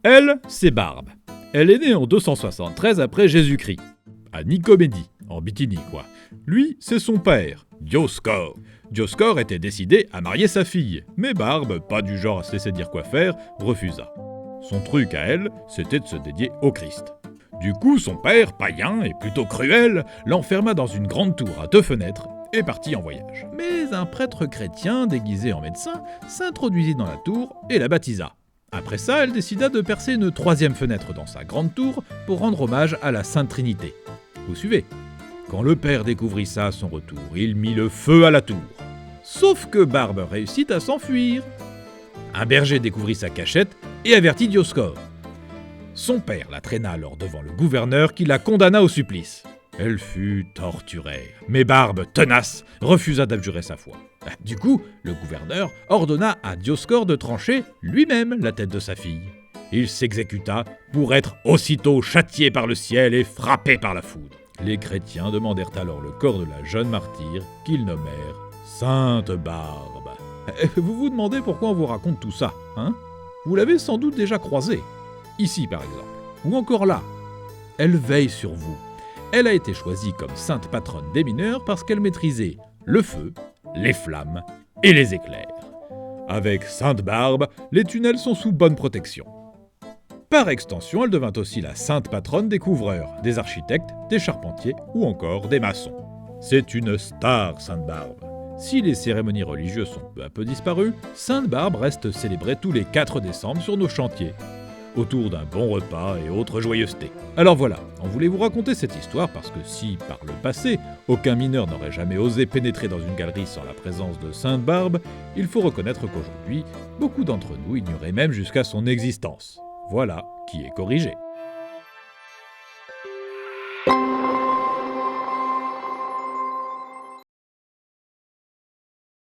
Elle, c'est Barbe. Elle est née en 273 après Jésus-Christ, à Nicomédie, en Bithynie quoi. Lui, c'est son père, Dioscore. Dioscore était décidé à marier sa fille, mais Barbe, pas du genre à se laisser dire quoi faire, refusa. Son truc à elle, c'était de se dédier au Christ. Du coup, son père, païen et plutôt cruel, l'enferma dans une grande tour à 2 fenêtres et partit en voyage. Mais un prêtre chrétien, déguisé en médecin, s'introduisit dans la tour et la baptisa. Après ça, elle décida de percer une 3e fenêtre dans sa grande tour pour rendre hommage à la Sainte Trinité. Vous suivez ? Quand le père découvrit ça à son retour, il mit le feu à la tour. Sauf que Barbe réussit à s'enfuir. Un berger découvrit sa cachette et avertit Dioscore. Son père la traîna alors devant le gouverneur qui la condamna au supplice. Elle fut torturée, mais Barbe, tenace, refusa d'abjurer sa foi. Du coup, le gouverneur ordonna à Dioscore de trancher lui-même la tête de sa fille. Il s'exécuta pour être aussitôt châtié par le ciel et frappé par la foudre. Les chrétiens demandèrent alors le corps de la jeune martyre qu'ils nommèrent Sainte Barbe. Vous vous demandez pourquoi on vous raconte tout ça, hein ? Vous l'avez sans doute déjà croisée. Ici par exemple, ou encore là. Elle veille sur vous. Elle a été choisie comme sainte patronne des mineurs parce qu'elle maîtrisait le feu, les flammes et les éclairs. Avec Sainte Barbe, les tunnels sont sous bonne protection. Par extension, elle devint aussi la sainte patronne des couvreurs, des architectes, des charpentiers ou encore des maçons. C'est une star, Sainte Barbe. Si les cérémonies religieuses sont peu à peu disparues, Sainte Barbe reste célébrée tous les 4 décembre sur nos chantiers, autour d'un bon repas et autres joyeusetés. Alors voilà, on voulait vous raconter cette histoire parce que si, par le passé, aucun mineur n'aurait jamais osé pénétrer dans une galerie sans la présence de Sainte Barbe, il faut reconnaître qu'aujourd'hui, beaucoup d'entre nous ignoraient même jusqu'à son existence. Voilà qui est corrigé.